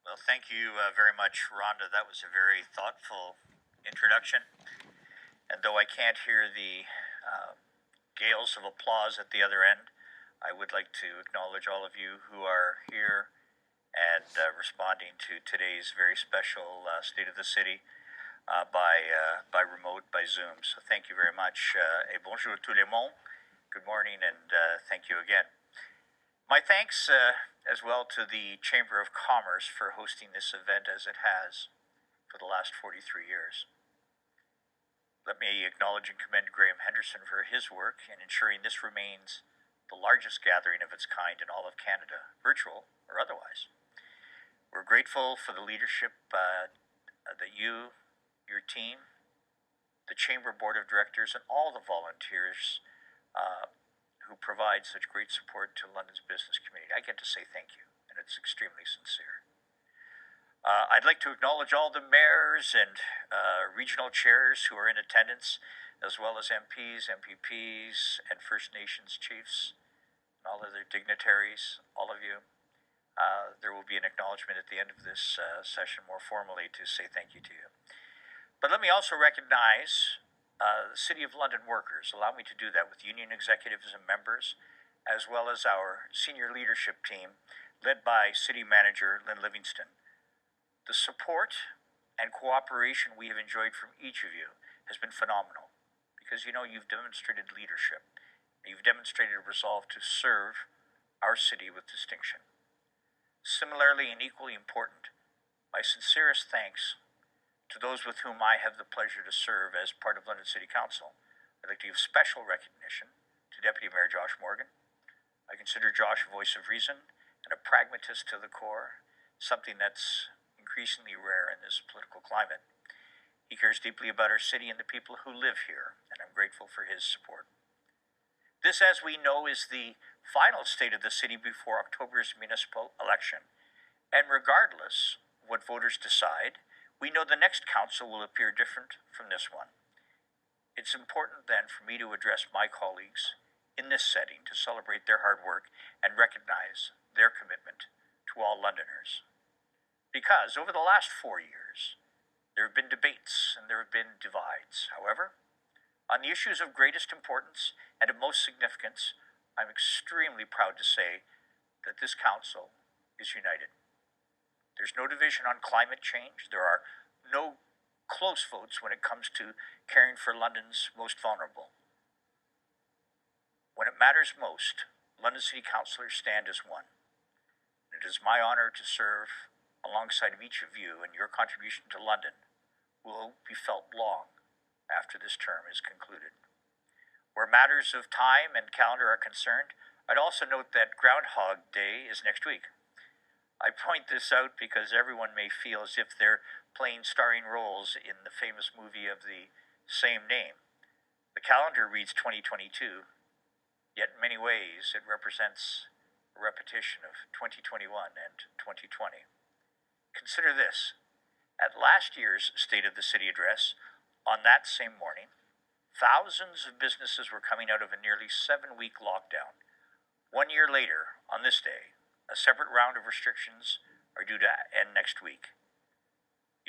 Well, thank you very much, Rhonda. That was a very thoughtful introduction. And though I can't hear the gales of applause at the other end, I would like to acknowledge all of you who are here and responding to today's very special State of the City by remote, by Zoom. So thank you very much. Et bonjour tout le monde. Good morning, and thank you again. My thanks as well to the Chamber of Commerce for hosting this event as it has for the last 43 years. Let me acknowledge and commend Graham Henderson for his work in ensuring this remains the largest gathering of its kind in all of Canada, virtual or otherwise. We're grateful for the leadership that you, your team, the Chamber Board of Directors, and all the volunteers who provide such great support to London's business community. I get to say thank you, and it's extremely sincere. I'd like to acknowledge all the mayors and regional chairs who are in attendance, as well as MPs, MPPs, and First Nations chiefs, and all other dignitaries, all of you. There will be an acknowledgement at the end of this session more formally to say thank you to you. But let me also recognize the City of London workers. Allow me to do that with union executives and members, as well as our senior leadership team, led by City Manager Lynn Livingston. The support and cooperation we have enjoyed from each of you has been phenomenal, because you've demonstrated leadership. You've demonstrated a resolve to serve our city with distinction. Similarly and equally important, my sincerest thanks to those with whom I have the pleasure to serve as part of London City Council. I'd like to give special recognition to Deputy Mayor Josh Morgan. I consider Josh a voice of reason and a pragmatist to the core, something that's increasingly rare in this political climate. He cares deeply about our city and the people who live here, and I'm grateful for his support. This, as we know, is the final state of the city before October's municipal election, and regardless what voters decide, we know the next council will appear different from this one. It's important then for me to address my colleagues in this setting to celebrate their hard work and recognize their commitment to all Londoners. Because over the last 4 years, there have been debates and there have been divides. However, on the issues of greatest importance and of most significance, I'm extremely proud to say that this council is united. There's no division on climate change. There are no close votes when it comes to caring for London's most vulnerable. When it matters most, London City Councillors stand as one. It is my honor to serve alongside of each of you, and your contribution to London will be felt long after this term is concluded. Where matters of time and calendar are concerned, I'd also note that Groundhog Day is next week. I point this out because everyone may feel as if they're playing starring roles in the famous movie of the same name. The calendar reads 2022, yet in many ways it represents a repetition of 2021 and 2020. Consider this. At last year's State of the City address, on that same morning, thousands of businesses were coming out of a nearly 7-week lockdown. 1 year later, on this day, a separate round of restrictions are due to end next week.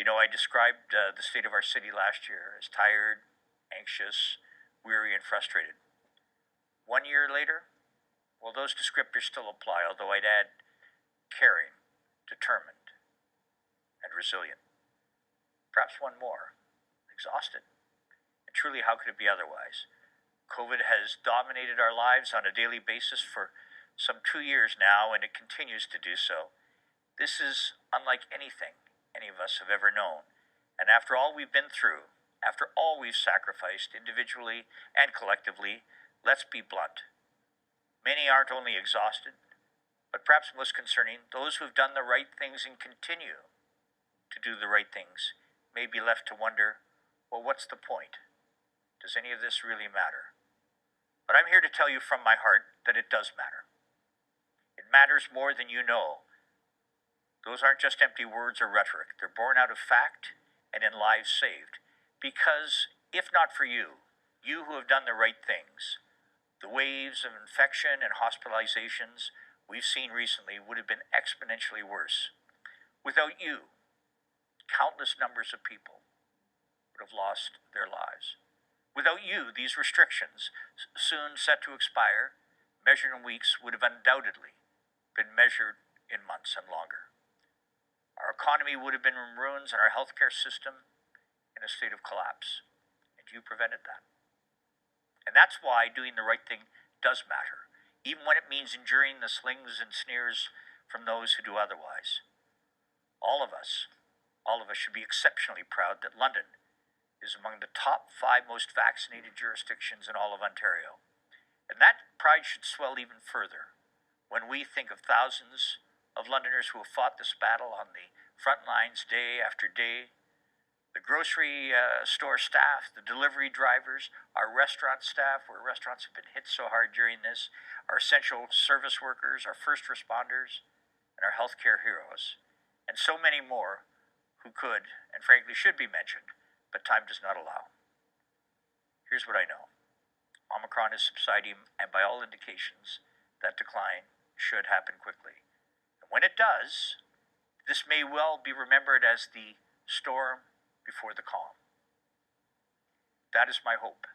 I described the state of our city last year as tired, anxious, weary, and frustrated. 1 year later, well, those descriptors still apply, although I'd add caring, determined, and resilient. Perhaps one more, exhausted. And truly, how could it be otherwise? COVID has dominated our lives on a daily basis for some 2 years now, and it continues to do so. This is unlike anything any of us have ever known. And after all we've been through, after all we've sacrificed individually and collectively, let's be blunt. Many aren't only exhausted, but perhaps most concerning, those who've done the right things and continue to do the right things may be left to wonder, well, what's the point? Does any of this really matter? But I'm here to tell you from my heart that it does matter. It matters more than you know. Those aren't just empty words or rhetoric. They're born out of fact and in lives saved. Because if not for you, you who have done the right things, the waves of infection and hospitalizations we've seen recently would have been exponentially worse. Without you, countless numbers of people would have lost their lives. Without you, these restrictions, soon set to expire, measured in weeks, would have undoubtedly been measured in months and longer. Our economy would have been in ruins and our healthcare system in a state of collapse. And you prevented that. And that's why doing the right thing does matter, even when it means enduring the slings and sneers from those who do otherwise. All of us should be exceptionally proud that London is among the top 5 most vaccinated jurisdictions in all of Ontario. And that pride should swell even further when we think of thousands of Londoners who have fought this battle on the front lines day after day. The grocery store staff, the delivery drivers, our restaurant staff, where restaurants have been hit so hard during this, our essential service workers, our first responders, and our healthcare heroes, and so many more who could and frankly should be mentioned, but time does not allow. Here's what I know. Omicron is subsiding, and by all indications, that decline should happen quickly. And when it does, this may well be remembered as the storm before the calm. That is my hope.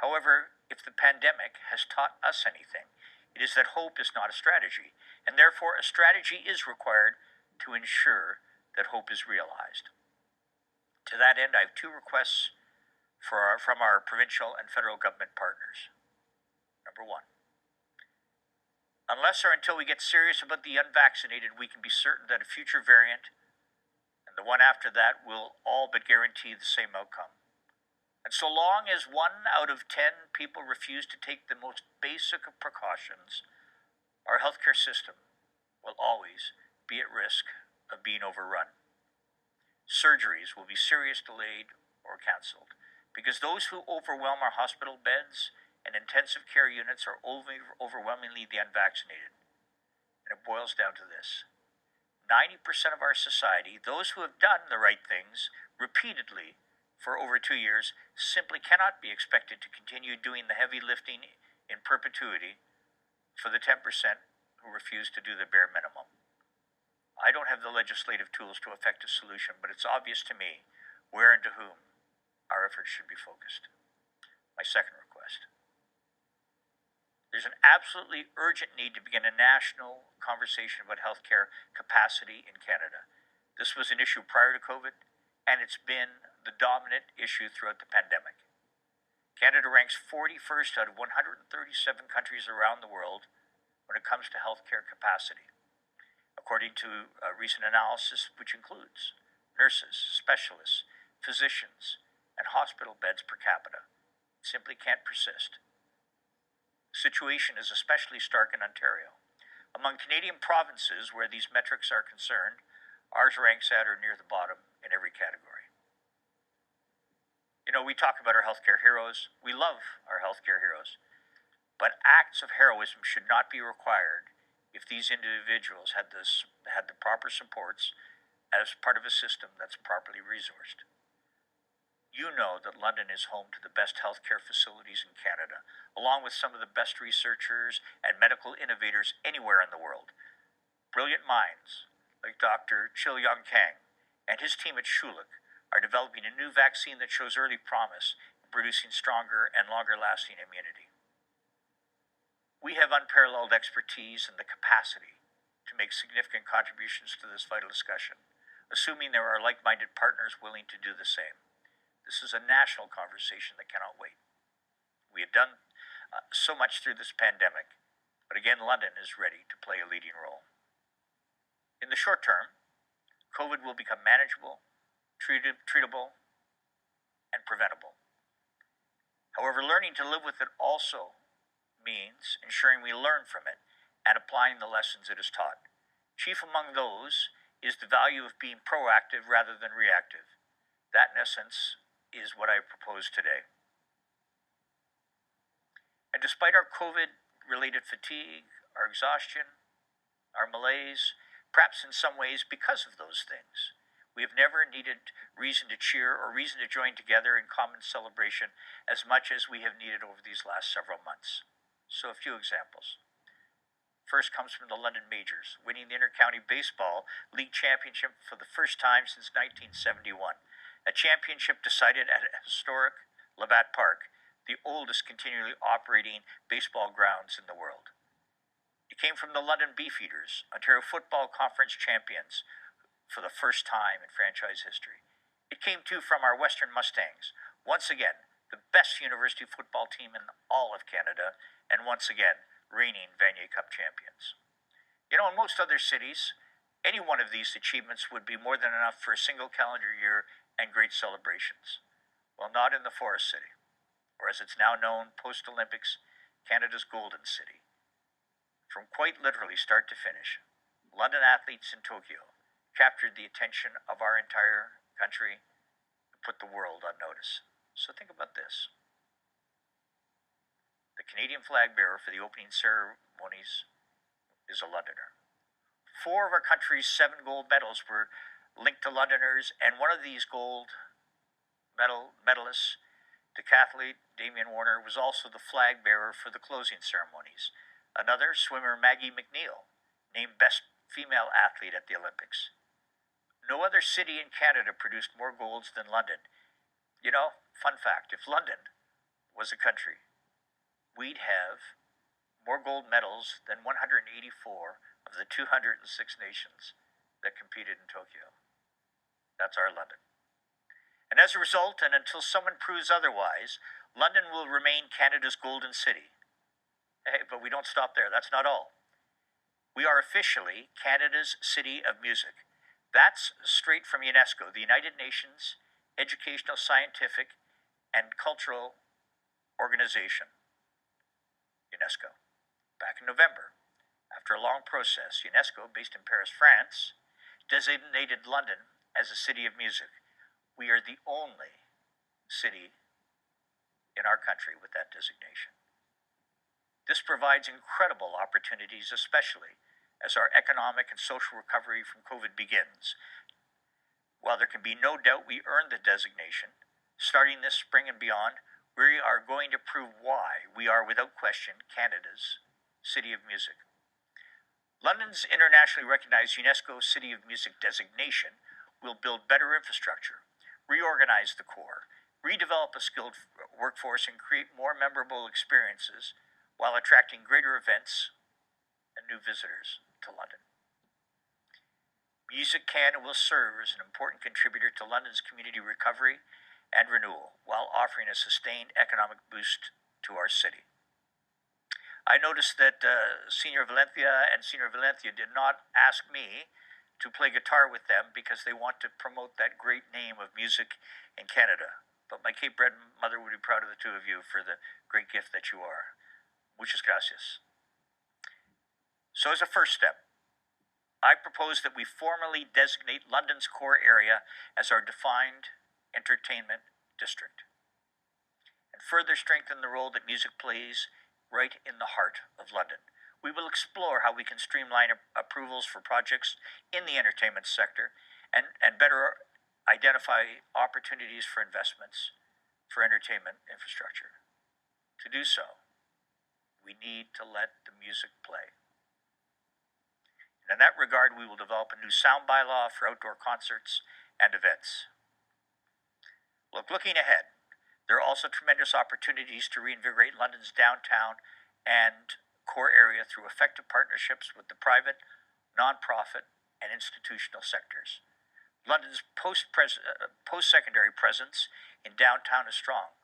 However, if the pandemic has taught us anything, it is that hope is not a strategy, and therefore a strategy is required to ensure that hope is realized. To that end, I have 2 requests from our provincial and federal government partners. Number 1, unless or until we get serious about the unvaccinated, we can be certain that a future variant and the one after that will all but guarantee the same outcome. And so long as 1 out of 10 people refuse to take the most basic of precautions, our healthcare system will always be at risk of being overrun. Surgeries will be seriously delayed or cancelled because those who overwhelm our hospital beds and intensive care units are overwhelmingly the unvaccinated. And it boils down to this. 90% of our society, those who have done the right things repeatedly for over 2 years, simply cannot be expected to continue doing the heavy lifting in perpetuity for the 10% who refuse to do the bare minimum. I don't have the legislative tools to effect a solution, but it's obvious to me where and to whom our efforts should be focused. My second request. There's an absolutely urgent need to begin a national conversation about healthcare capacity in Canada. This was an issue prior to COVID, and it's been the dominant issue throughout the pandemic. Canada ranks 41st out of 137 countries around the world when it comes to healthcare capacity, according to a recent analysis which includes nurses, specialists, physicians, and hospital beds per capita. It simply can't persist. The situation is especially stark in Ontario. Among Canadian provinces where these metrics are concerned, ours ranks at or near the bottom in every category. You know, we talk about our healthcare heroes. We love our healthcare heroes. But acts of heroism should not be required if these individuals had the proper supports as part of a system that's properly resourced. You know that London is home to the best healthcare facilities in Canada, along with some of the best researchers and medical innovators anywhere in the world. Brilliant minds like Dr. Chil Yong Kang and his team at Schulich are developing a new vaccine that shows early promise in producing stronger and longer-lasting immunity. We have unparalleled expertise and the capacity to make significant contributions to this vital discussion, assuming there are like-minded partners willing to do the same. This is a national conversation that cannot wait. We have done so much through this pandemic, but again, London is ready to play a leading role. In the short term, COVID will become manageable, treatable, and preventable. However, learning to live with it also means ensuring we learn from it and applying the lessons it has taught. Chief among those is the value of being proactive rather than reactive. That, in essence, is what I propose today. And despite our COVID-related fatigue, our exhaustion, our malaise, perhaps in some ways because of those things, we have never needed reason to cheer or reason to join together in common celebration as much as we have needed over these last several months. So a few examples. First comes from the London Majors, winning the Inter-County Baseball League Championship for the first time since 1971. A championship decided at historic Labatt Park, the oldest continually operating baseball grounds in the world. It came from the London Beefeaters, Ontario Football Conference champions for the first time in franchise history. It came too from our Western Mustangs, once again the best university football team in all of Canada, and once again reigning Vanier Cup champions. In most other cities, any one of these achievements would be more than enough for a single calendar year and great celebrations. Well, not in the Forest City, or as it's now known, post-Olympics, Canada's Golden City. From quite literally start to finish, London athletes in Tokyo captured the attention of our entire country and put the world on notice. So think about this. The Canadian flag bearer for the opening ceremonies is a Londoner. 4 of our country's 7 gold medals were linked to Londoners, and one of these gold medalists, decathlete Damian Warner, was also the flag bearer for the closing ceremonies. Another, swimmer Maggie McNeil, named Best Female Athlete at the Olympics. No other city in Canada produced more golds than London. Fun fact, if London was a country, we'd have more gold medals than 184 of the 206 nations that competed in Tokyo. That's our London. And as a result, and until someone proves otherwise, London will remain Canada's Golden City. Hey, but we don't stop there. That's not all. We are officially Canada's City of Music. That's straight from UNESCO, the United Nations Educational, Scientific, and Cultural Organization, UNESCO. Back in November, after a long process, UNESCO, based in Paris, France, designated London as a city of music. We are the only city in our country with that designation. This provides incredible opportunities, especially as our economic and social recovery from COVID begins. While there can be no doubt we earned the designation, starting this spring and beyond, we are going to prove why we are, without question, Canada's City of Music. London's internationally recognized UNESCO City of Music designation will build better infrastructure, reorganize the core, redevelop a skilled workforce, and create more memorable experiences while attracting greater events and new visitors to London. Music can and will serve as an important contributor to London's community recovery and renewal, while offering a sustained economic boost to our city. I noticed that Senior Valencia and Senior Valencia did not ask me to play guitar with them because they want to promote that great name of music in Canada. But my Cape Breton mother would be proud of the two of you for the great gift that you are. Muchas gracias. So as a first step, I propose that we formally designate London's core area as our defined entertainment district, and further strengthen the role that music plays right in the heart of London. We will explore how we can streamline approvals for projects in the entertainment sector and better identify opportunities for investments for entertainment infrastructure. To do so, we need to let the music play. And in that regard, we will develop a new sound bylaw for outdoor concerts and events. Looking ahead, there are also tremendous opportunities to reinvigorate London's downtown and core area through effective partnerships with the private, non-profit, and institutional sectors. London's post-secondary presence in downtown is strong,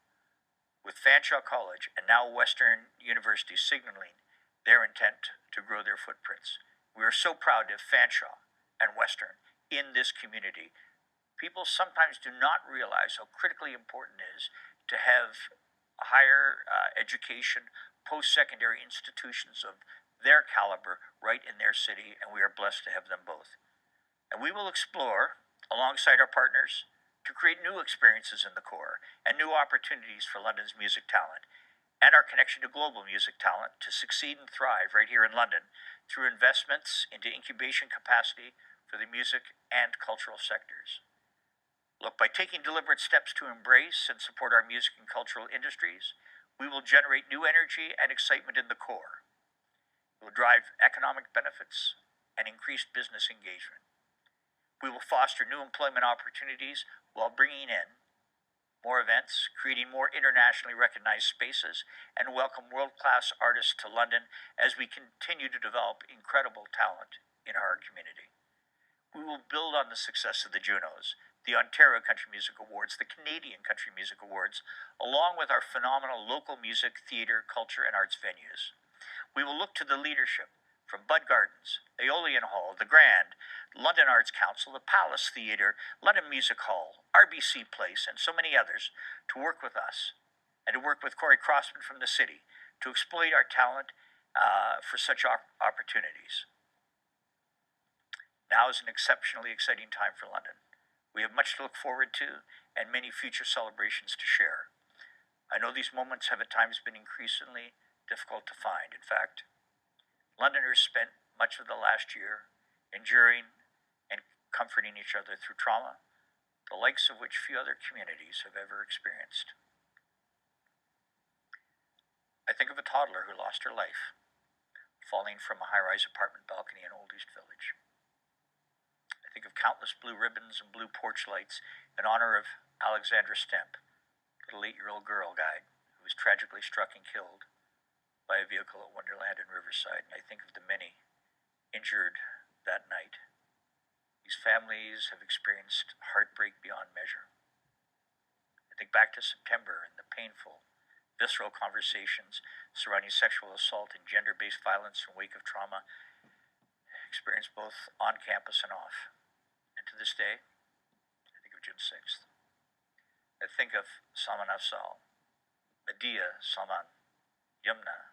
with Fanshawe College and now Western University signaling their intent to grow their footprints. We are so proud to have Fanshawe and Western in this community. People sometimes do not realize how critically important it is to have higher education, post-secondary institutions of their caliber right in their city, and we are blessed to have them both. And we will explore, alongside our partners, to create new experiences in the core and new opportunities for London's music talent, and our connection to global music talent to succeed and thrive right here in London through investments into incubation capacity for the music and cultural sectors. By taking deliberate steps to embrace and support our music and cultural industries, we will generate new energy and excitement in the core. We will drive economic benefits and increased business engagement. We will foster new employment opportunities while bringing in more events, creating more internationally recognized spaces, and welcome world-class artists to London as we continue to develop incredible talent in our community. We will build on the success of the Junos, the Ontario Country Music Awards, the Canadian Country Music Awards, along with our phenomenal local music, theatre, culture, and arts venues. We will look to the leadership from Bud Gardens, Aeolian Hall, the Grand, London Arts Council, the Palace Theatre, London Music Hall, RBC Place, and so many others to work with us and to work with Corey Crossman from the city to exploit our talent for such opportunities. Now is an exceptionally exciting time for London. We have much to look forward to and many future celebrations to share. I know these moments have at times been increasingly difficult to find. In fact, Londoners spent much of the last year enduring and comforting each other through trauma, the likes of which few other communities have ever experienced. I think of a toddler who lost her life falling from a high-rise apartment balcony in Old East Village. I think of countless blue ribbons and blue porch lights in honor of Alexandra Stemp, the little 8-year-old girl guide who was tragically struck and killed by a vehicle at Wonderland in Riverside, and I think of the many injured that night. These families have experienced heartbreak beyond measure. I think back to September and the painful, visceral conversations surrounding sexual assault and gender-based violence in wake of trauma experienced both on campus and off. And to this day, I think of June 6th. I think of Salman Afzal, Medea Salman, Yumna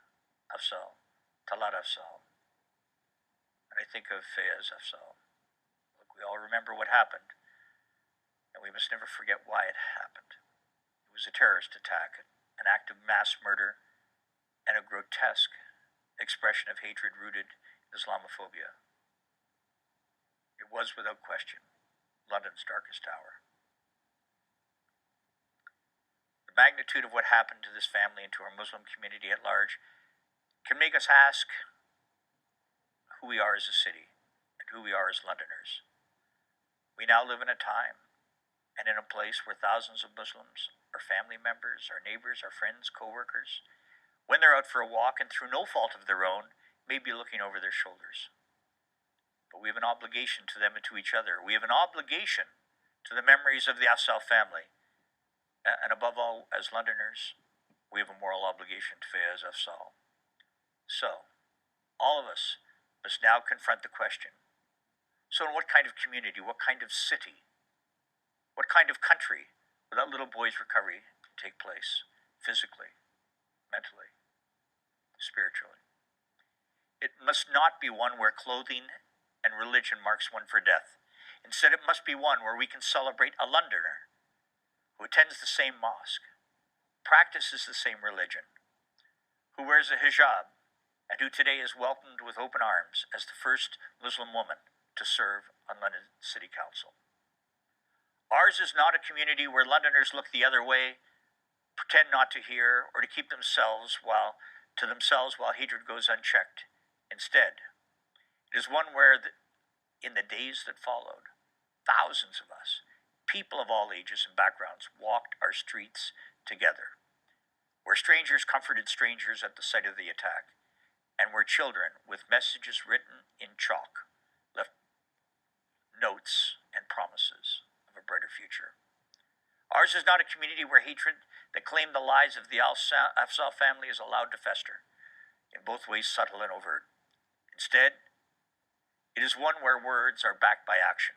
Afzal, Talat Afzal, and I think of Fayez Afzal. Look, we all remember what happened, and we must never forget why it happened. It was a terrorist attack, an act of mass murder, and a grotesque expression of hatred rooted in Islamophobia. It was, without question, London's darkest hour. The magnitude of what happened to this family and to our Muslim community at large can make us ask who we are as a city and who we are as Londoners. We now live in a time and in a place where thousands of Muslims, our family members, our neighbors, our friends, co-workers, when they're out for a walk and through no fault of their own, may be looking over their shoulders. But we have an obligation to them and to each other. We have an obligation to the memories of the Afzal family. And above all, as Londoners, we have a moral obligation to Fayez Afzal. So, all of us must now confront the question, so in what kind of community, what kind of city, what kind of country will that little boy's recovery take place, physically, mentally, spiritually? It must not be one where clothing and religion marks one for death. Instead, it must be one where we can celebrate a Londoner who attends the same mosque, practices the same religion, who wears a hijab, and who today is welcomed with open arms as the first Muslim woman to serve on London City Council. Ours is not a community where Londoners look the other way, pretend not to hear, or to keep themselves while hatred goes unchecked. Instead, it is one where, in the days that followed, thousands of us, people of all ages and backgrounds, walked our streets together, where strangers comforted strangers at the site of the attack, and where children, with messages written in chalk, left notes and promises of a brighter future. Ours is not a community where hatred that claimed the lives of the Afzal family is allowed to fester, in both ways subtle and overt. Instead, it is one where words are backed by action.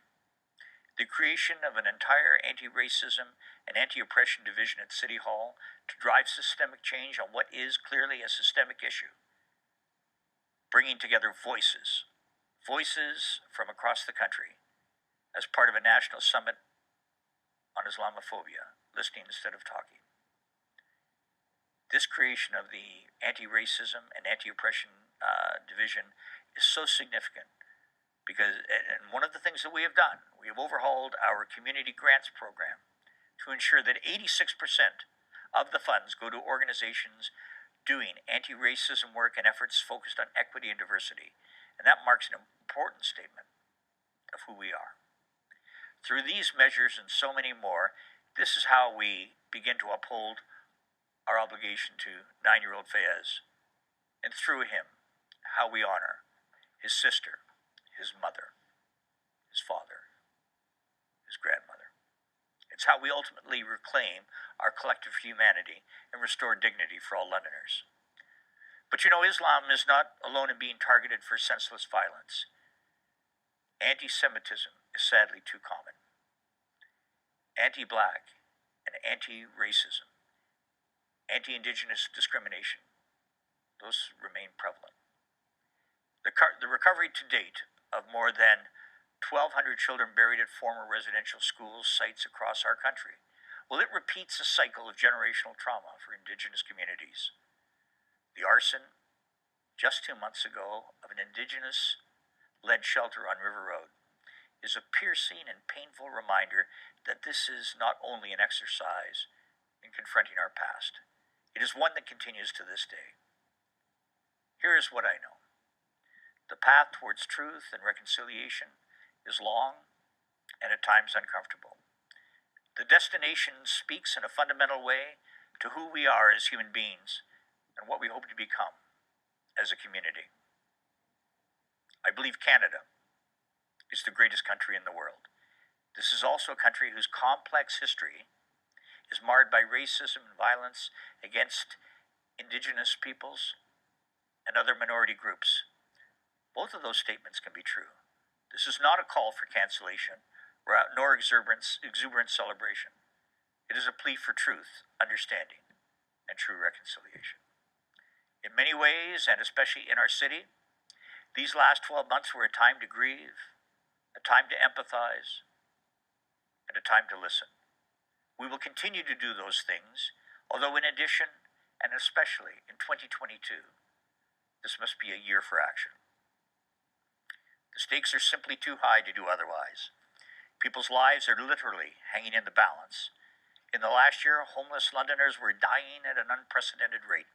The creation of an entire anti-racism and anti-oppression division at City Hall to drive systemic change on what is clearly a systemic issue. Bringing together voices from across the country as part of a national summit on Islamophobia, listening instead of talking. This creation of the anti-racism and anti-oppression division is so significant because, and one of the things that we have done, we have overhauled our community grants program to ensure that 86% of the funds go to organizations doing anti-racism work and efforts focused on equity and diversity, and that marks an important statement of who we are. Through these measures and so many more, this is how we begin to uphold our obligation to 9-year-old Fayez, and through him, how we honor his sister, his mother, his father, his grandmother. It's how we ultimately reclaim our collective humanity and restore dignity for all Londoners. But you know, Islam is not alone in being targeted for senseless violence. Anti-Semitism is sadly too common. Anti-Black and anti-racism, anti-Indigenous discrimination, those remain prevalent. The recovery to date of more than 1,200 children buried at former residential school sites across our country, well, it repeats a cycle of generational trauma for Indigenous communities. The arson, just 2 months ago, of an Indigenous-led shelter on River Road is a piercing and painful reminder that this is not only an exercise in confronting our past, it is one that continues to this day. Here is what I know. The path towards truth and reconciliation is long and at times uncomfortable. The destination speaks in a fundamental way to who we are as human beings and what we hope to become as a community. I believe Canada is the greatest country in the world. This is also a country whose complex history is marred by racism and violence against Indigenous peoples and other minority groups. Both of those statements can be true. This is not a call for cancellation, nor exuberant celebration. It is a plea for truth, understanding, and true reconciliation. In many ways, and especially in our city, these last 12 months were a time to grieve, a time to empathize, and a time to listen. We will continue to do those things, although in addition, and especially in 2022, this must be a year for action. The stakes are simply too high to do otherwise. People's lives are literally hanging in the balance. In the last year, homeless Londoners were dying at an unprecedented rate.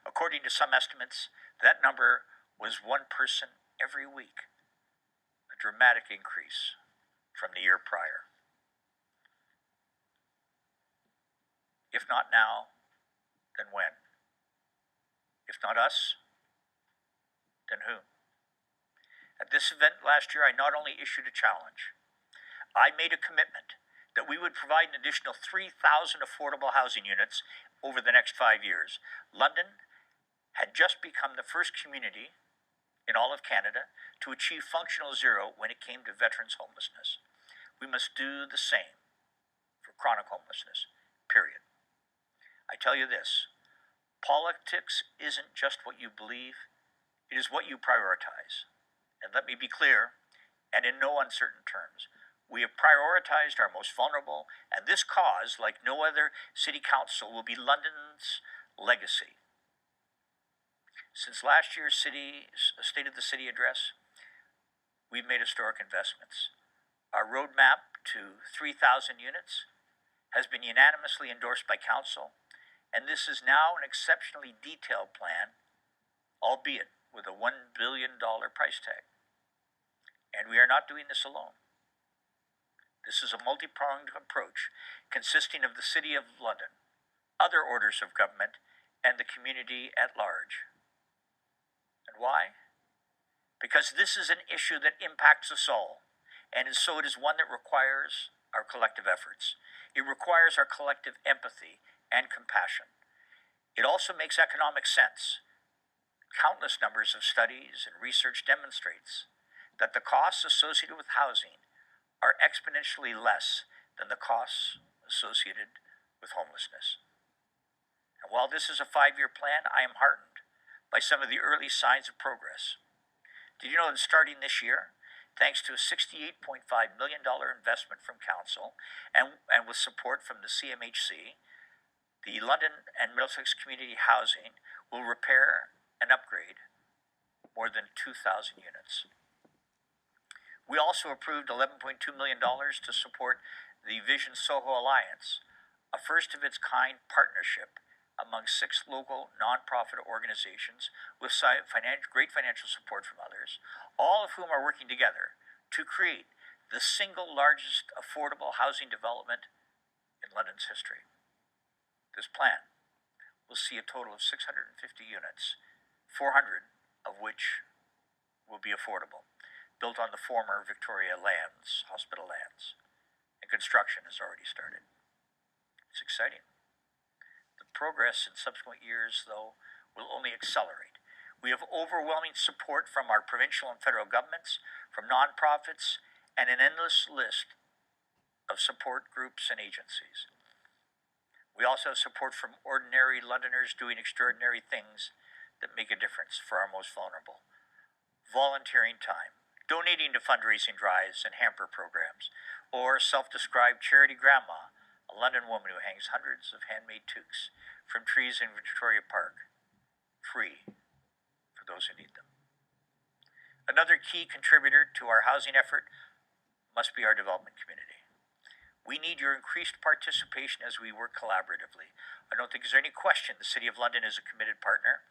According to some estimates, that number was 1 person every week, a dramatic increase from the year prior. If not now, then when? If not us, then who? At this event last year, I not only issued a challenge, I made a commitment that we would provide an additional 3,000 affordable housing units over the next 5 years. London had just become the first community in all of Canada to achieve functional zero when it came to veterans' homelessness. We must do the same for chronic homelessness, period. I tell you this, politics isn't just what you believe, it is what you prioritize. And let me be clear, and in no uncertain terms, we have prioritized our most vulnerable, and this cause, like no other city council, will be London's legacy. Since last year's State of the City address, we've made historic investments. Our roadmap to 3,000 units has been unanimously endorsed by council, and this is now an exceptionally detailed plan, albeit with a $1 billion price tag. And we are not doing this alone. This is a multi-pronged approach consisting of the City of London, other orders of government, and the community at large. And why? Because this is an issue that impacts us all, and so it is one that requires our collective efforts. It requires our collective empathy and compassion. It also makes economic sense. Countless numbers of studies and research demonstrates that the costs associated with housing are exponentially less than the costs associated with homelessness. And while this is a 5-year plan, I am heartened by some of the early signs of progress. Did you know that starting this year, thanks to a $68.5 million investment from Council and with support from the CMHC, the London and Middlesex Community Housing will repair and upgrade more than 2,000 units. We also approved $11.2 million to support the Vision Soho Alliance, a first-of-its-kind partnership among 6 local nonprofit organizations with great financial support from others, all of whom are working together to create the single largest affordable housing development in London's history. This plan will see a total of 650 units, 400 of which will be affordable, built on the former Victoria lands, hospital lands, and construction has already started. It's exciting. The progress in subsequent years, though, will only accelerate. We have overwhelming support from our provincial and federal governments, from nonprofits, and an endless list of support groups and agencies. We also have support from ordinary Londoners doing extraordinary things that make a difference for our most vulnerable. Volunteering time, donating to fundraising drives and hamper programs, or self-described charity grandma, a London woman who hangs hundreds of handmade toques from trees in Victoria Park, free for those who need them. Another key contributor to our housing effort must be our development community. We need your increased participation as we work collaboratively. I don't think there's any question the City of London is a committed partner.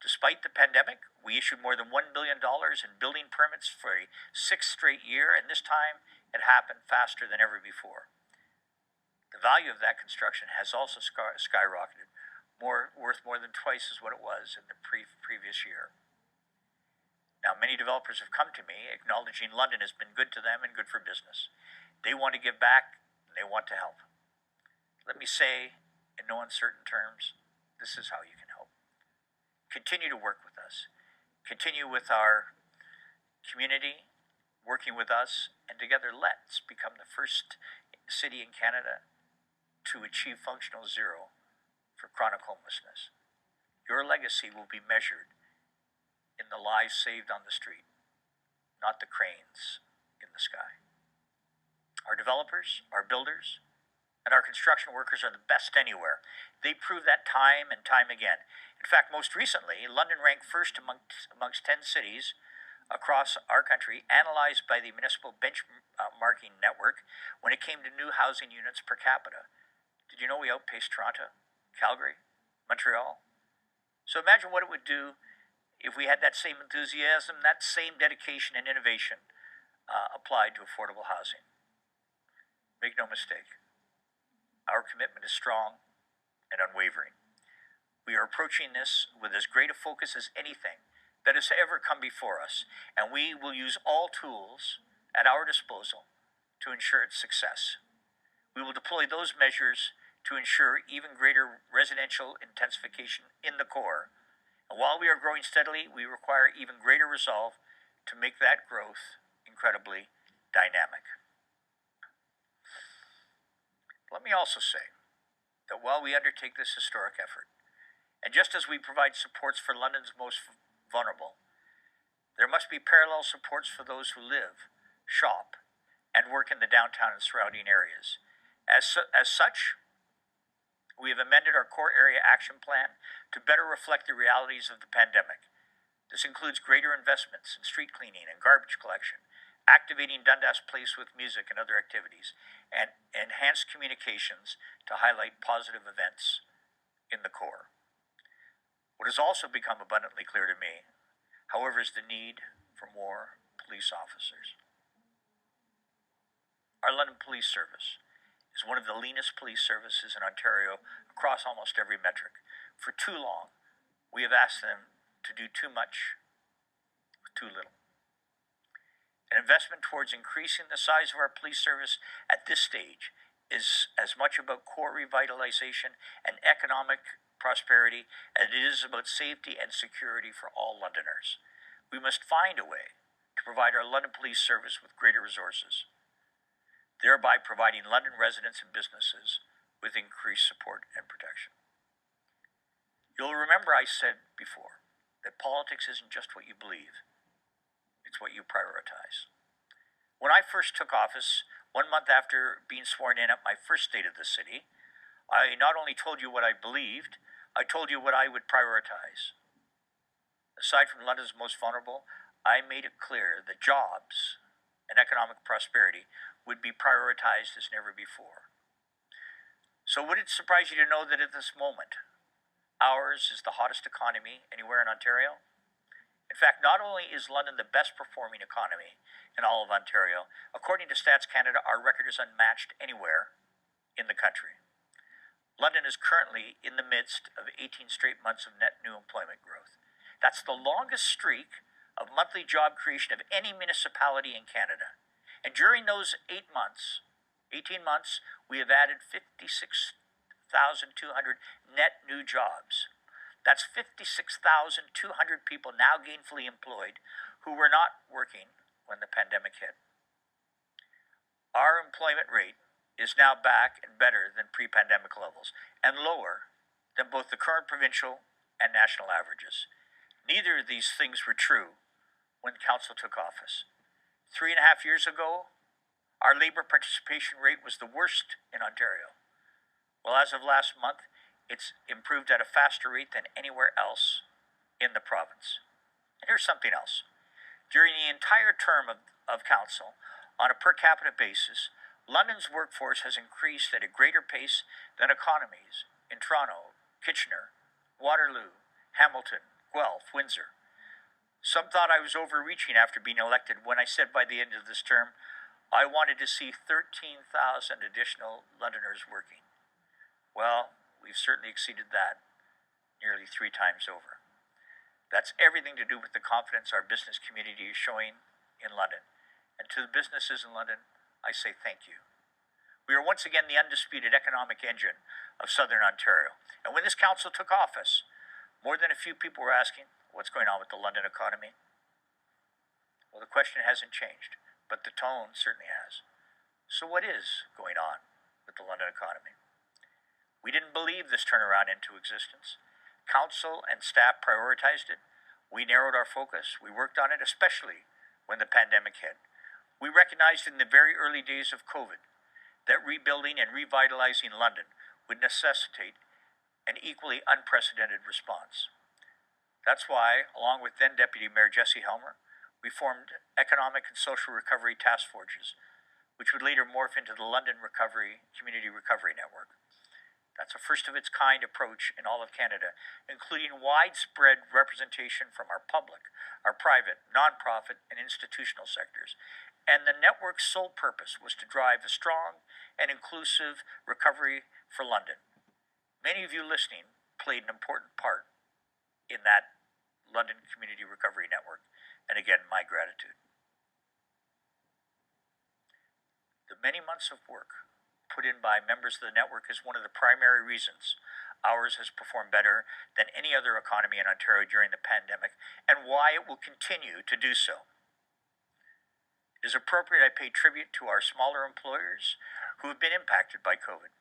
Despite the pandemic, we issued more than $1 billion in building permits for a 6th straight year, and this time it happened faster than ever before. The value of that construction has also skyrocketed, worth more than twice as what it was in the previous year. Now, many developers have come to me acknowledging London has been good to them and good for business. They want to give back, and they want to help. Let me say, in no uncertain terms, this is how you can help. Continue to work with us. Continue with our community, working with us, and together let's become the first city in Canada to achieve functional zero for chronic homelessness. Your legacy will be measured in the lives saved on the street, not the cranes in the sky. Our developers, our builders, and our construction workers are the best anywhere. They prove that time and time again. In fact, most recently, London ranked first amongst 10 cities across our country, analyzed by the Municipal Benchmarking Network, when it came to new housing units per capita. Did you know we outpaced Toronto, Calgary, Montreal? So imagine what it would do if we had that same enthusiasm, that same dedication and innovation applied to affordable housing. Make no mistake, our commitment is strong and unwavering. We are approaching this with as great a focus as anything that has ever come before us, and we will use all tools at our disposal to ensure its success. We will deploy those measures to ensure even greater residential intensification in the core. And while we are growing steadily, we require even greater resolve to make that growth incredibly dynamic. Let me also say that while we undertake this historic effort, and just as we provide supports for London's most vulnerable, there must be parallel supports for those who live, shop, and work in the downtown and surrounding areas. As such, we have amended our core area action plan to better reflect the realities of the pandemic. This includes greater investments in street cleaning and garbage collection, activating Dundas Place with music and other activities, and enhanced communications to highlight positive events in the core. What has also become abundantly clear to me, however, is the need for more police officers. Our London Police Service is one of the leanest police services in Ontario across almost every metric. For too long, we have asked them to do too much with too little. An investment towards increasing the size of our police service at this stage is as much about core revitalization and economic prosperity as it is about safety and security for all Londoners. We must find a way to provide our London Police Service with greater resources, thereby providing London residents and businesses with increased support and protection. You'll remember I said before that politics isn't just what you believe, it's what you prioritize. When I first took office, 1 month after being sworn in at my first State of the City, I not only told you what I believed, I told you what I would prioritize. Aside from London's most vulnerable, I made it clear that jobs and economic prosperity would be prioritized as never before. So would it surprise you to know that at this moment, ours is the hottest economy anywhere in Ontario. In fact, not only is London the best performing economy in all of Ontario, according to Stats Canada, our record is unmatched anywhere in the country. London is currently in the midst of 18 straight months of net new employment growth. That's the longest streak of monthly job creation of any municipality in Canada. And during those 18 months, we have added 56,200 net new jobs. That's 56,200 people now gainfully employed who were not working when the pandemic hit. Our employment rate is now back and better than pre-pandemic levels and lower than both the current provincial and national averages. Neither of these things were true when Council took office. 3.5 years ago, our labor participation rate was the worst in Ontario. Well, as of last month, it's improved at a faster rate than anywhere else in the province. And here's something else. During the entire term of Council, on a per capita basis, London's workforce has increased at a greater pace than economies in Toronto, Kitchener, Waterloo, Hamilton, Guelph, Windsor. Some thought I was overreaching after being elected when I said by the end of this term, I wanted to see 13,000 additional Londoners working. Well, we've certainly exceeded that nearly 3 times over. That's everything to do with the confidence our business community is showing in London. And to the businesses in London, I say thank you. We are once again the undisputed economic engine of Southern Ontario. And when this council took office, more than a few people were asking, what's going on with the London economy? Well, the question hasn't changed, but the tone certainly has. So what is going on with the London economy? We didn't believe this turnaround into existence. Council and staff prioritized it. We narrowed our focus. We worked on it, especially when the pandemic hit. We recognized in the very early days of COVID that rebuilding and revitalizing London would necessitate an equally unprecedented response. That's why, along with then Deputy Mayor Jesse Helmer, we formed Economic and Social Recovery Task Forces, which would later morph into the London Community Recovery Network. That's a first-of-its-kind approach in all of Canada, including widespread representation from our public, our private, nonprofit, and institutional sectors. And the network's sole purpose was to drive a strong and inclusive recovery for London. Many of you listening played an important part in that London Community Recovery Network. And again, my gratitude. The many months of work put in by members of the network is one of the primary reasons ours has performed better than any other economy in Ontario during the pandemic, and why it will continue to do so. It is appropriate I pay tribute to our smaller employers who have been impacted by COVID.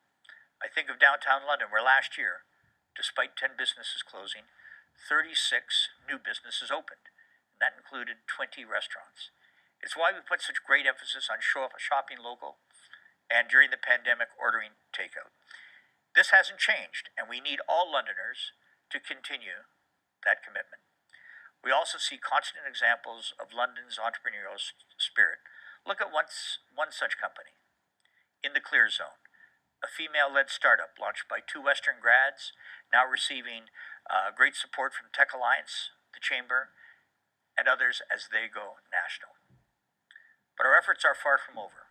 I think of downtown London, where last year, despite 10 businesses closing, 36 new businesses opened, and that included 20 restaurants. It's why we put such great emphasis on shopping local and during the pandemic ordering takeout. This hasn't changed, and we need all Londoners to continue that commitment. We also see constant examples of London's entrepreneurial spirit. Look at one such company. In the Clear Zone, a female-led startup launched by 2 Western grads, now receiving great support from Tech Alliance, the Chamber, and others as they go national. But our efforts are far from over.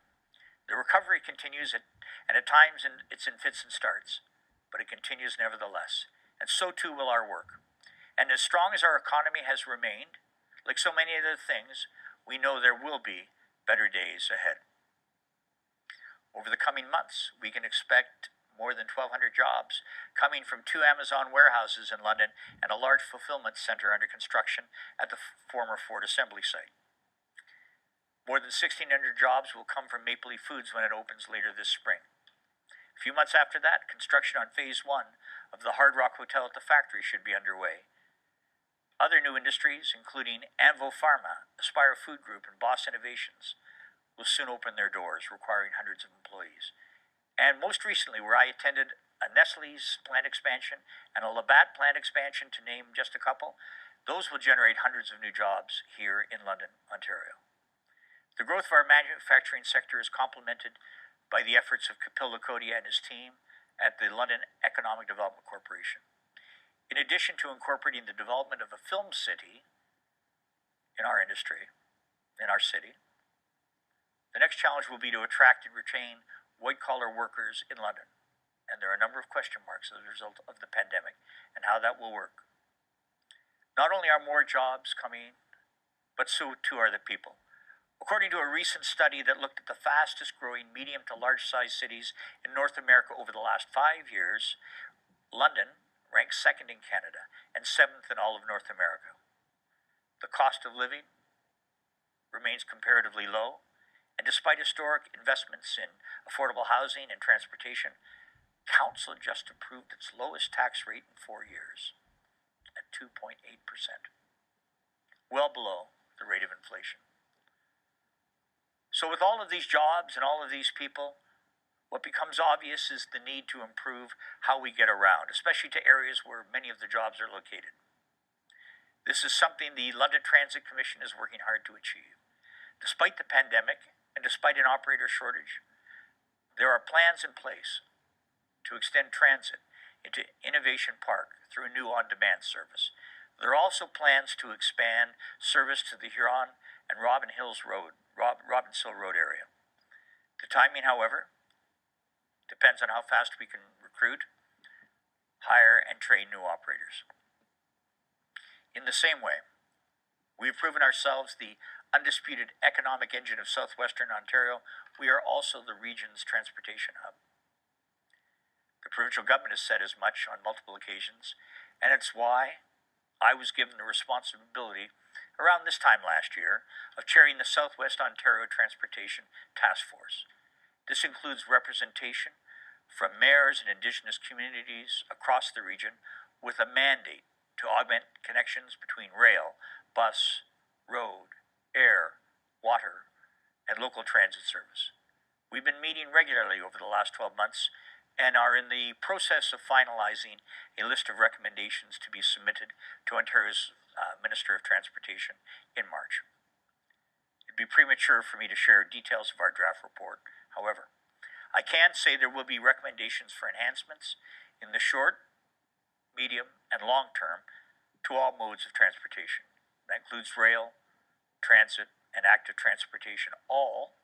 The recovery continues, and at times it's in fits and starts, but it continues nevertheless. And so too will our work. And as strong as our economy has remained, like so many other things, we know there will be better days ahead. Over the coming months, we can expect more than 1,200 jobs coming from 2 Amazon warehouses in London and a large fulfillment center under construction at the former Ford Assembly site. More than 1,600 jobs will come from Maple Leaf Foods when it opens later this spring. A few months after that, construction on Phase 1 of the Hard Rock Hotel at the factory should be underway. Other new industries, including Anvo Pharma, Aspire Food Group, and Boss Innovations, will soon open their doors, requiring hundreds of employees. And most recently, where I attended a Nestle's plant expansion and a Labatt plant expansion, to name just a couple, those will generate hundreds of new jobs here in London, Ontario. The growth of our manufacturing sector is complemented by the efforts of Kapil Lakodia and his team at the London Economic Development Corporation. In addition to incorporating the development of a film city in our industry, in our city, the next challenge will be to attract and retain white-collar workers in London. And there are a number of question marks as a result of the pandemic and how that will work. Not only are more jobs coming, but so too are the people. According to a recent study that looked at the fastest growing medium to large size cities in North America over the last 5 years, London ranks second in Canada and seventh in all of North America. The cost of living remains comparatively low, and despite historic investments in affordable housing and transportation, Council just approved its lowest tax rate in 4 years at 2.8%, well below the rate of inflation. So with all of these jobs and all of these people, what becomes obvious is the need to improve how we get around, especially to areas where many of the jobs are located. This is something the London Transit Commission is working hard to achieve. Despite the pandemic and despite an operator shortage, there are plans in place to extend transit into Innovation Park through a new on-demand service. There are also plans to expand service to the Huron and Robins Hill Road area. The timing, however, depends on how fast we can recruit, hire, and train new operators. In the same way, we've proven ourselves the undisputed economic engine of southwestern Ontario. We are also the region's transportation hub. The provincial government has said as much on multiple occasions, and it's why I was given the responsibility around this time last year of chairing the Southwest Ontario Transportation Task Force. This includes representation from mayors and Indigenous communities across the region with a mandate to augment connections between rail, bus, road, air, water, and local transit service. We've been meeting regularly over the last 12 months and are in the process of finalizing a list of recommendations to be submitted to Ontario's Minister of Transportation in March. It'd be premature for me to share details of our draft report. However, I can say there will be recommendations for enhancements in the short, medium, and long term to all modes of transportation. That includes rail, transit, and active transportation, all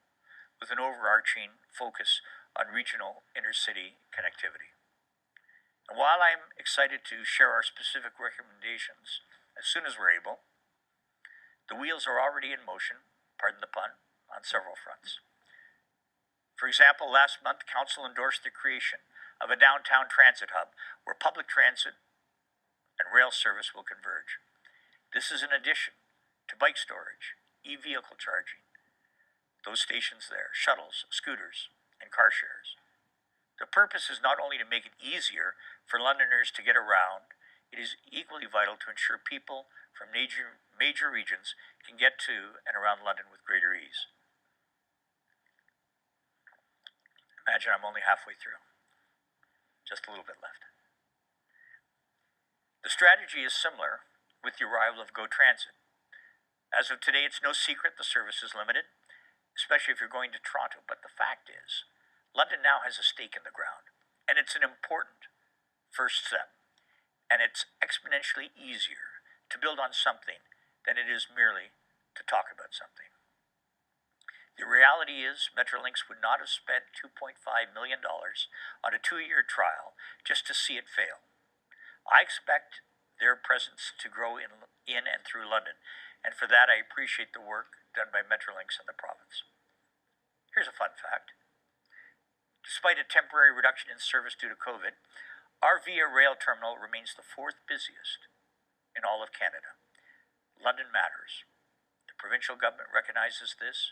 with an overarching focus on regional intercity connectivity. And while I'm excited to share our specific recommendations as soon as we're able, the wheels are already in motion, pardon the pun, on several fronts. For example, last month, Council endorsed the creation of a downtown transit hub where public transit and rail service will converge. This is in addition to bike storage, e-vehicle charging, those stations there, shuttles, scooters, and car shares. The purpose is not only to make it easier for Londoners to get around, it is equally vital to ensure people from major regions can get to and around London with greater ease. Imagine I'm only halfway through. Just a little bit left. The strategy is similar with the arrival of GO Transit. As of today, it's no secret the service is limited, especially if you're going to Toronto. But the fact is, London now has a stake in the ground, and it's an important first step. And it's exponentially easier to build on something than it is merely to talk about something. The reality is, Metrolinx would not have spent $2.5 million on a 2-year trial just to see it fail. I expect their presence to grow in and through London, and for that I appreciate the work done by Metrolinx in the province. Here's a fun fact. Despite a temporary reduction in service due to COVID, our Via Rail terminal remains the 4th busiest in all of Canada. London matters. The provincial government recognizes this.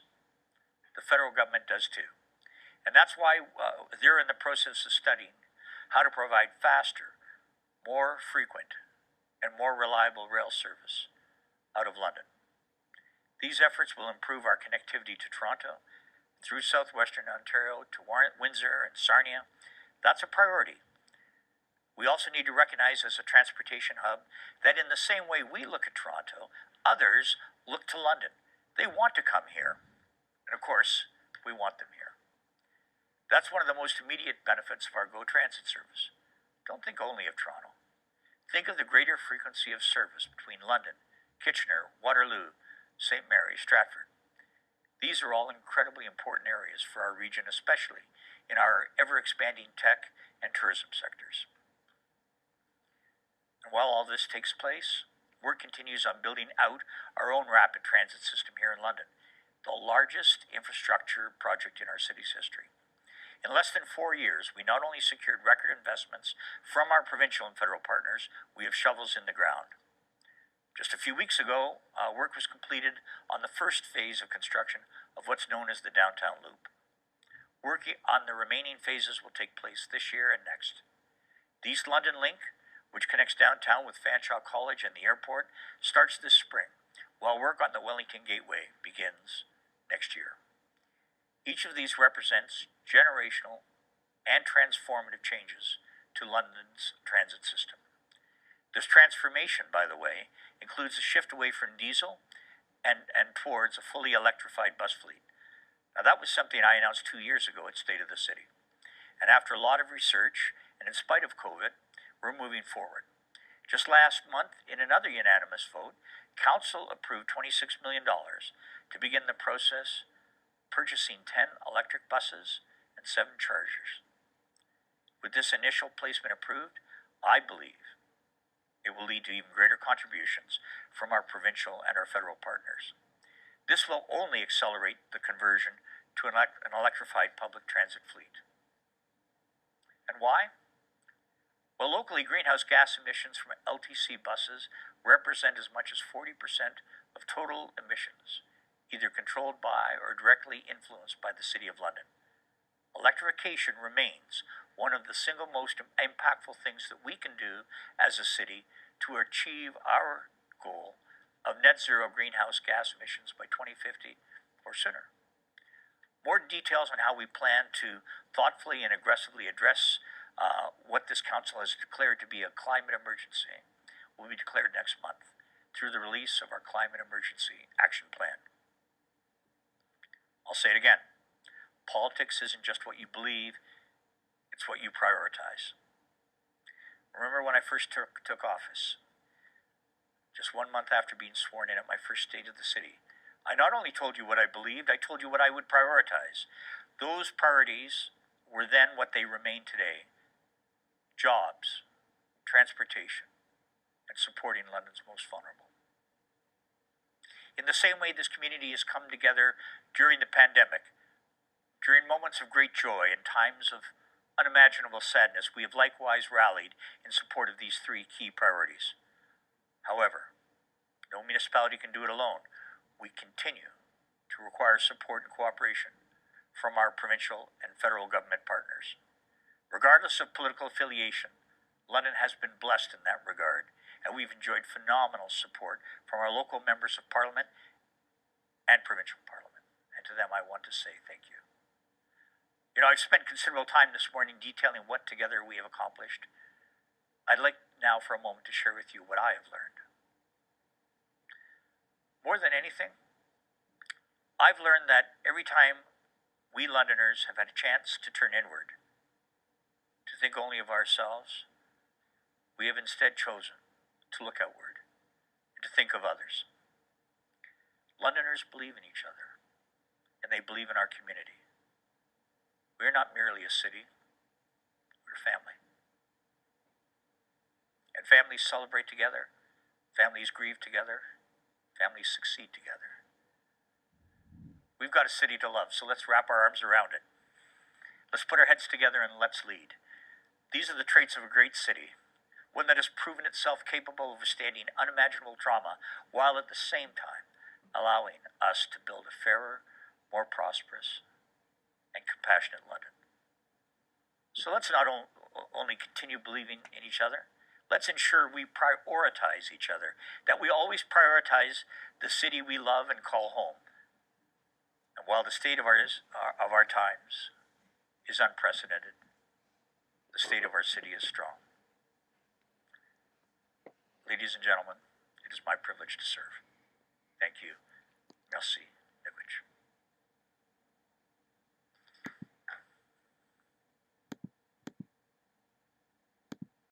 The federal government does too. And that's why they're in the process of studying how to provide faster, more frequent, and more reliable rail service out of London. These efforts will improve our connectivity to Toronto, through southwestern Ontario to Windsor and Sarnia. That's a priority. We also need to recognize as a transportation hub that in the same way we look at Toronto, others look to London. They want to come here. And of course, we want them here. That's one of the most immediate benefits of our GO Transit service. Don't think only of Toronto. Think of the greater frequency of service between London, Kitchener, Waterloo, St. Mary, Stratford. These are all incredibly important areas for our region, especially in our ever-expanding tech and tourism sectors. And while all this takes place, work continues on building out our own rapid transit system here in London, the largest infrastructure project in our city's history. In less than 4 years, we not only secured record investments from our provincial and federal partners, we have shovels in the ground. Just a few weeks ago, work was completed on the first phase of construction of what's known as the Downtown Loop. Work on the remaining phases will take place this year and next. The East London Link, which connects downtown with Fanshawe College and the airport, starts this spring, while work on the Wellington Gateway begins next year. Each of these represents generational and transformative changes to London's transit system. This transformation, by the way, includes a shift away from diesel and towards a fully electrified bus fleet. Now, that was something I announced 2 years ago at State of the City. And after a lot of research, and in spite of COVID, we're moving forward. Just last month, in another unanimous vote, Council approved $26 million to begin the process purchasing 10 electric buses and 7 chargers. With this initial placement approved, I believe it will lead to even greater contributions from our provincial and our federal partners. This will only accelerate the conversion to an electrified public transit fleet. And why? Well, locally, greenhouse gas emissions from LTC buses represent as much as 40% of total emissions, either controlled by or directly influenced by the City of London. Electrification remains one of the single most impactful things that we can do as a city to achieve our goal of net zero greenhouse gas emissions by 2050 or sooner. More details on how we plan to thoughtfully and aggressively address what this council has declared to be a climate emergency will be declared next month through the release of our Climate Emergency Action Plan. I'll say it again. Politics isn't just what you believe, it's what you prioritize. Remember when I first took office, just 1 month after being sworn in at my first State of the City, I not only told you what I believed, I told you what I would prioritize. Those priorities were then what they remain today: jobs, transportation, and supporting London's most vulnerable. In the same way this community has come together during the pandemic, during moments of great joy and times of unimaginable sadness, we have likewise rallied in support of these 3 key priorities. However, no municipality can do it alone. We continue to require support and cooperation from our provincial and federal government partners. Regardless of political affiliation, London has been blessed in that regard, and we've enjoyed phenomenal support from our local members of Parliament and provincial Parliament. And to them I want to say thank you. You know, I've spent considerable time this morning detailing what together we have accomplished. I'd like now for a moment to share with you what I have learned. More than anything, I've learned that every time we Londoners have had a chance to turn inward, to think only of ourselves, we have instead chosen to look outward and to think of others. Londoners believe in each other, and they believe in our community. We're not merely a city, we're family. And families celebrate together, families grieve together, families succeed together. We've got a city to love, so let's wrap our arms around it. Let's put our heads together and let's lead. These are the traits of a great city, one that has proven itself capable of withstanding unimaginable trauma, while at the same time allowing us to build a fairer, more prosperous, and compassionate London. So let's not only continue believing in each other, let's ensure we prioritize each other, that we always prioritize the city we love and call home. And while the state of our times is unprecedented, the state of our city is strong. Ladies and gentlemen, it is my privilege to serve. Thank you. Merci.